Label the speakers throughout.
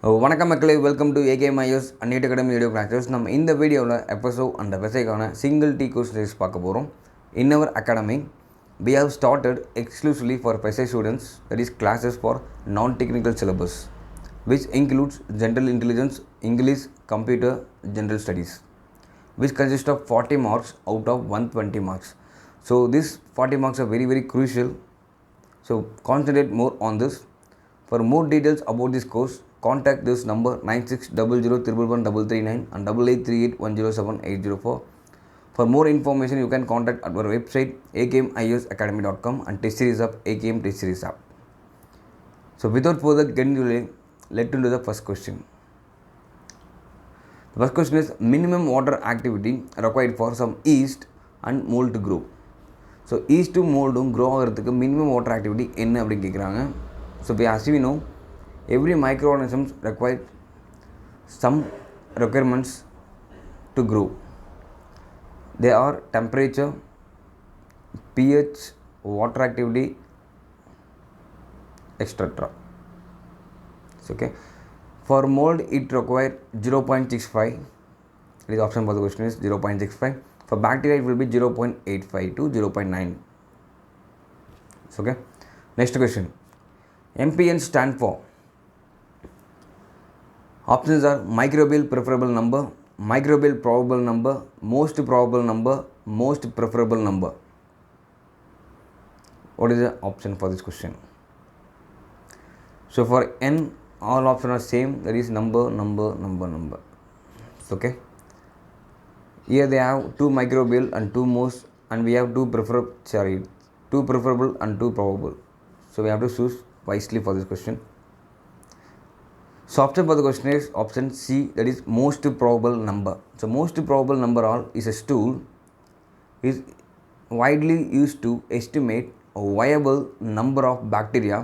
Speaker 1: வணக்கம் மக்களே, welcome to AKMIS அன்னிட் அகாடமி வீடியோ கிளாஸஸ். நம்ம இந்த வீடியோவில் எபிசோட் அண்ட் வெசைக்கான சிங்கிள் டி கோர்ஸ் சீரிஸ் பார்க்க போகிறோம். In our academy we have started exclusively for FSI students, that is classes for non-technical syllabus, which includes general intelligence, English, computer, general studies, which consists of 40 marks out of 120 marks. So these 40 marks are very crucial. So concentrate more on this. For more details about this course, contact this number 9600111339 and 8838107804. For more information, you can contact our website akmisacademy.com and test series app AKM test series app. So without further getting delay, let's into the first question. The first question is minimum water activity required for some yeast and mold to grow. So yeast to mold grow ஆகிறதுக்கு minimum water activity என்ன அப்படி கேட்குறாங்க. So as we know, every microorganisms require some requirements to grow. They are temperature, pH, water activity, etc. Okay. For mold, it requires 0.65. The option for the question is 0.65. For bacteria, it will be 0.85 to 0.9. Okay. Next question. MPN stand for. Options are microbial preferable number, microbial probable number, most probable number, most preferable number. What is the option for this question? So for N, all options are same, that is number. Okay. Here they have two microbial and two most, and we have two preferable and two probable. So we have to choose wisely for this question. So option for the question is option C, that is most probable number. So most probable number is a tool is widely used to estimate a viable number of bacteria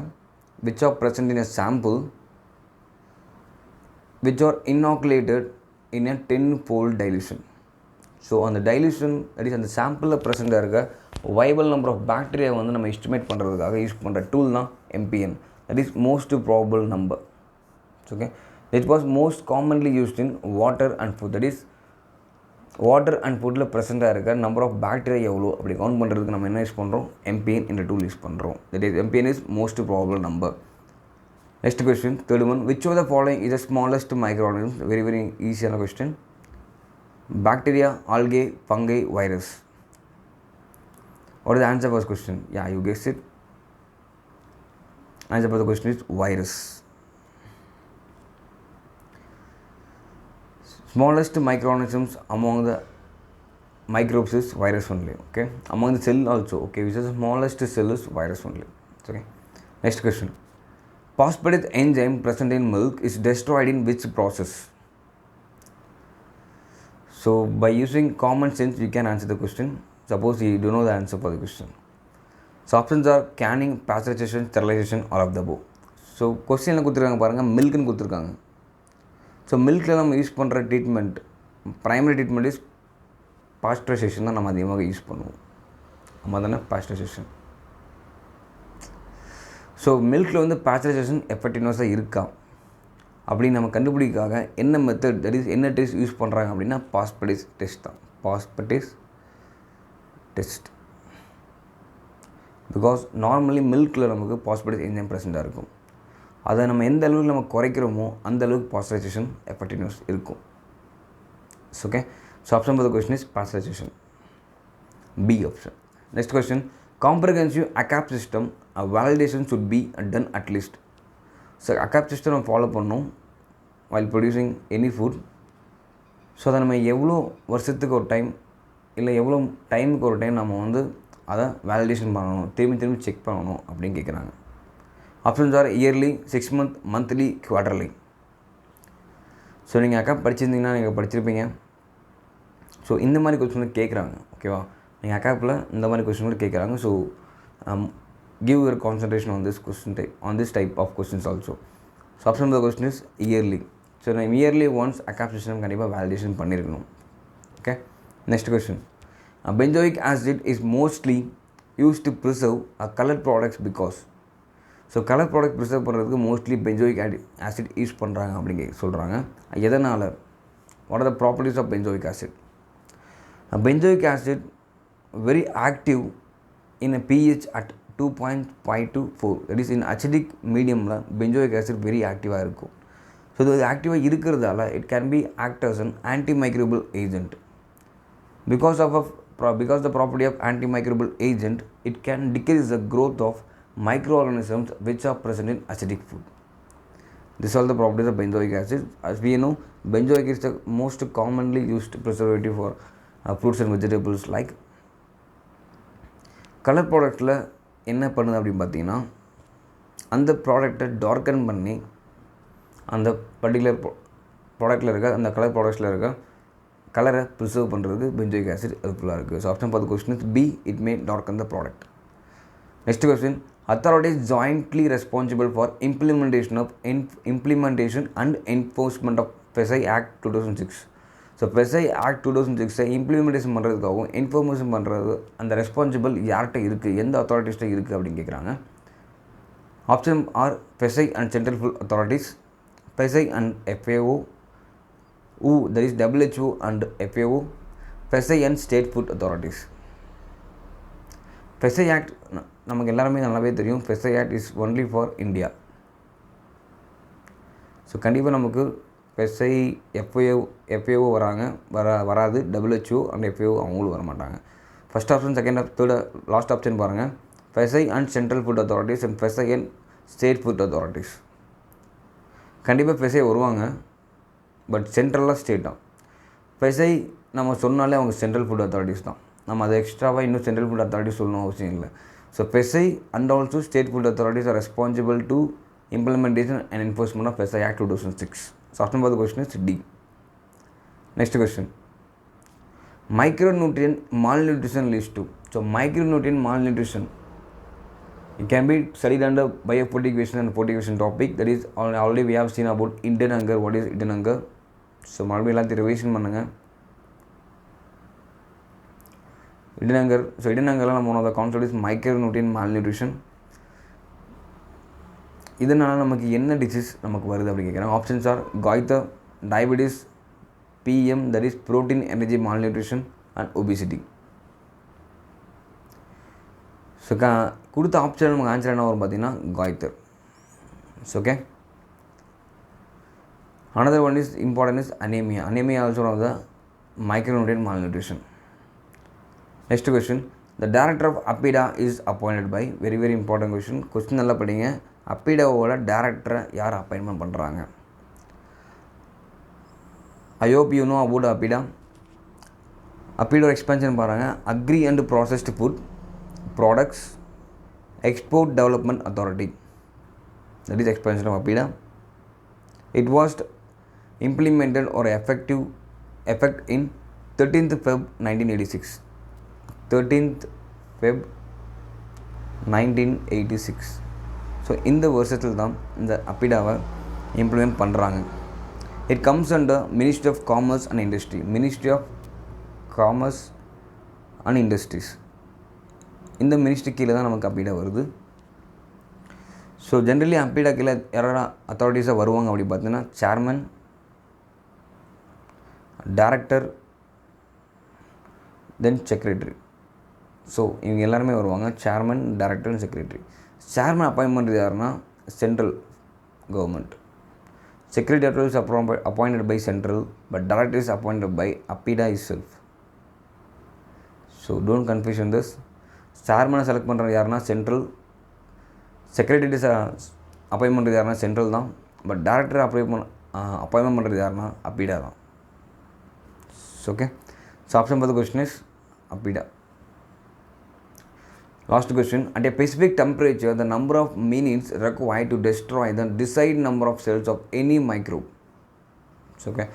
Speaker 1: which are present in a sample which are inoculated in a 10-fold dilution. So on the dilution, that is on the sample present இருக்க viable number of bacteria வந்து நம்ம estimate பண்ணுறதுக்காக use பண்ணுற tool தான் MPN, that is most probable number. Okay, it was most commonly used in water and food, that is water and foodல present இருக்க number of bacteria எவ்வளோ அப்படி count பண்ணுறதுக்கு நம்ம என்ன யூஸ் பண்ணுறோம், MPN என்ற tool யூஸ் பண்ணுறோம். That is MPN is most probable number. Next question, third one, which of the following is the smallest microorganism? Very easy question. Bacteria, algae, fungi, virus. What is the answer for this question? Yeah, you guessed it. Answer for the question is virus. Smallest microorganisms among the microbes is virus only. Okay, among the cell also. Okay, which is the smallest cell is virus only. Okay. Next question. Phosphatase enzyme present in milk is destroyed in which process? So by using common sense, you can answer the question. Suppose you don't know the answer for the question. So options are canning, pasteurization, sterilization, all of the above. So question கொடுத்துருக்காங்க பாருங்கள், மில்க்னு கொடுத்துருக்காங்க. So மில்கில் நம்ம use பண்ணுற treatment, primary treatment is pasteurisation தான் நம்ம அதிகமாக use பண்ணுவோம். ஆமாம் தானே, பாஸ்டரைசேஷன். ஸோ மில்கில் வந்து பாஸ்டரைசேஷன் எஃபெக்டிவ்னஸாக இருக்கா அப்படின்னு நம்ம கண்டுபிடிக்காக என்ன மெத்தட், தட் இஸ் என்ன டெஸ்ட் யூஸ் பண்ணுறாங்க அப்படின்னா பாஸ்படேஸ் டெஸ்ட் தான். பாஸ்படேஸ் டெஸ்ட். பிகாஸ் நார்மலி மில்கில் நமக்கு பாஸ்படேஸ் என்சைம் ப்ரெசென்ட்டாக இருக்கும். அதை நம்ம எந்த அளவுக்கு நம்ம குறைக்கிறோமோ அந்த அளவுக்கு பாஸ்டரைசேஷன் எஃபெக்டிவ்னஸ் இருக்கும். Okay. So option for the question is pasteurisation, B option. Next question, comprehensive HACCP system validation should be done at least. So HACCP system நம்ம ஃபாலோ பண்ணணும் while producing any food. So அதை நம்ம எவ்வளோ வருஷத்துக்கு ஒரு time இல்லை எவ்வளோ டைமுக்கு ஒரு டைம் நம்ம வந்து அதை வேலிடேஷன் பண்ணணும், திரும்பி செக் பண்ணணும் அப்படின்னு கேட்குறாங்க. Options are yearly, 6 month, monthly, quarterly. So நீங்கள் அக்கா படிச்சிருந்தீங்கன்னா நீங்கள் படிச்சிருப்பீங்க. ஸோ இந்த மாதிரி கொஸ்டின் கேட்குறாங்க. ஓகேவா, நீங்கள் அக்காப்பில் இந்த மாதிரி கொஸ்டின் கேட்குறாங்க. So give your concentration on this question type, on this type of questions also. So option for the question is yearly. So நம்ம இயர்லி ஒன்ஸ் அக்காப் சிஸ்டம் கண்டிப்பாக வேலிடேஷன் பண்ணியிருக்கணும். Okay. Next question, benzoic acid is mostly used to preserve colored products because. So colour product preserve பண்ணுறதுக்கு mostly benzoic acid use பண்ணுறாங்க அப்படிங்க சொல்கிறாங்க. எதனால்? What are the properties of benzoic acid? Benzoic acid very active in a pH at 2.5 to 4. That is in acidic மீடியமில் benzoic acid very ஆக்டிவாக இருக்கும். So இது ஆக்டிவாக இருக்கிறதால it can be act as an antimicrobial agent. Because the property of antimicrobial agent, it can decrease the growth of microorganisms which are present in acidic food. These are the properties of benzoic acid. As we know, benzoic is the most commonly used preservative for fruits and vegetables like. Colour ப்ராடக்ட்டில் என்ன பண்ணுது அப்படின்னு பார்த்தீங்கன்னா, அந்த ப்ராடக்டை darken பண்ணி அந்த particular ப்ராடக்ட்டில் இருக்க அந்த கலர் ப்ராடக்ட்ஸில் இருக்க கலரை ப்ரிசர்வ் பண்ணுறதுக்கு பென்சோயிக் ஆசிட் ஹெல்ப்ஃபுல்லாக இருக்குது. So option for the question is B, it may darken the product. Next question, authorities jointly responsible for implementation and enforcement of PESI Act 2006. So PESI Act 2006 implementation பண்ணுறதுக்காகவும் information பண்ணுறது அந்த responsible யார்கிட்ட இருக்குது, எந்த அத்தாரிட்டிஸ்ட்டை இருக்குது அப்படின்னு கேட்குறாங்க. Option are PESI and central food authorities, PESI and FAO, that is WHO and FAO, PESI and state food authorities. PESI Act நமக்கு எல்லாருமே நல்லாவே தெரியும். PESI Act is only for India. So கண்டிப்பாக நமக்கு PESI FAO வராது. WHO and FAO அவங்களும் வர மாட்டாங்க. First option, second option, third, last option பாருங்கள். PESI and central food authorities and PESI and state food authorities. கண்டிப்பாக PESI வருவாங்க, but சென்ட்ரலாக state தான். PESI நம்ம சொன்னாலே அவங்க சென்ட்ரல் ஃபுட் அத்தாரிட்டிஸ் தான். நம்ம அதை எக்ஸ்ட்ராவாக இன்னும் சென்ட்ரல் ஃபுட் அத்தாரிட்டிஸ் சொல்லணும் அவசியம் இல்லை. So PESI and also state food authorities are responsible to implementation and enforcement of PESI Act 2006. So option for the question is D. Next question, micronutrient malnutrition leads to. So micronutrient malnutrition, it can be studied under biofortification and fortification topic. That is already we have seen about Indian hunger. What is Indian hunger? So மறுபடியும் எல்லாத்தையும் ரிவைஷன் பண்ணுங்கள். Indian hunger. So Indian hunger one of the concept is micronutrient malnutrition. இதனால் நமக்கு என்ன disease நமக்கு வருது அப்படி கேட்குறாங்க. Options are goitre, diabetes, PM, that is protein energy malnutrition and obesity. So கொடுத்த ஆப்ஷன் நமக்கு ஆன்சர் என்ன வரும் பார்த்தீங்கன்னா goitre. So okay, another one is important is anaemia. Anaemia also one of the micronutrient malnutrition. Next question, the director of APIDA is appointed by. Very very important question. Question நல்லா படிங்க. அப்பிடாவோட டேரக்டரை யார் appointment பண்ணுறாங்க? I hope you know about APEDA. அப்பிடோட expansion பாருங்கள். Agri and processed food products export development authority. That is expansion of APEDA. It was implemented or effect in 13th Feb 1986. 13th Feb 1986. So இந்த வருஷத்தில் தான் இந்த அப்பிடாவை implement பண்ணுறாங்க. It comes under ministry of commerce and industry. Ministry of commerce and industries, இந்த ministry கீழே தான் நமக்கு அப்பிடா வருது. ஸோ ஜென்ரலி அப்பிடா கீழே யாராவது அத்தாரிட்டிஸாக வருவாங்க அப்படி பார்த்தீங்கன்னா chairman, director, then secretary. So இவங்க எல்லாருமே வருவாங்க, chairman, director and secretary. Chairman appoint பண்ணுறது யாருன்னா central government. Secretary is appointed by central, but director is appointed by APEDA is self. So don't confusion this. சேர்மனை செலக்ட் பண்ணுறது யாருன்னா central, secretary appoint பண்ணுறது யாருன்னா சென்ட்ரல் தான், பட் டைரக்டர் அப்பாயின்மெண்ட் பண்ணுறது யாருன்னா அப்பிடா தான். Okay, so option for the question is APEDA. Last question, at a specific temperature, the number of minutes required to destroy the desired number of cells of any microbe. So, okay,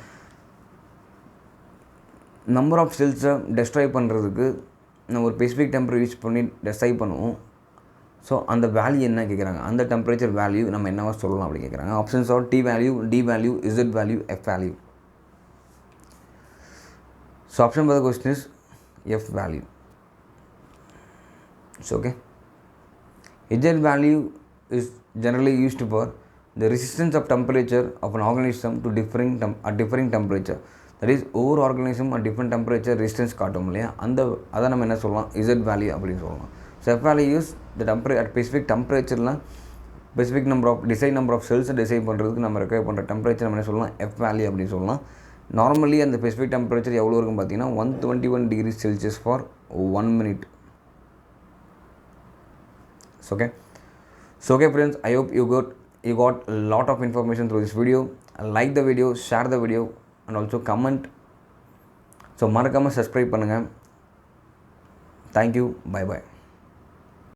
Speaker 1: number of cells destroy பண்ணுறதுக்கு நம்ம ஒரு specific temperature use பண்ணி decide பண்ணுவோம். So அந்த value என்ன கேட்குறாங்க, அந்த temperature value நம்ம என்னவா சொல்லலாம் அப்படி கேட்குறாங்க. Options R T value, D value, Z value, F value. So option for the question is F value. So okay, Z value is generally used for the resistance of temperature of an organism to differing temperature. That is, ஒவ்வொரு organism at different temperature resistance காட்டும் இல்லையா, அதை நம்ம என்ன சொல்லலாம், Z value அப்படின்னு சொல்லலாம். So F value use the at specific டெம்பரேச்சரில் ஸ்பெசிஃபிக் நம்பர் ஆஃப் செல்ஸை டிசைட் பண்ணுறதுக்கு நம்ம ரெக்வயர் பண்ணுற டெம்பரேச்சர் நம்ம என்ன சொல்லலாம், எஃப் வேல்யூ அப்படின்னு சொல்லலாம். நார்மலி அந்த ஸ்பெசிஃபிக் டெம்பரேச்சர் எவ்வளோ இருக்கும் பார்த்தீங்கன்னா 121 degree Celsius for 1 minute. Okay. So okay friends, I hope you got a lot of information through this video. Like the video, share the video and also comment. So மறக்காம subscribe பண்ணுங்க. Thank you. Bye bye.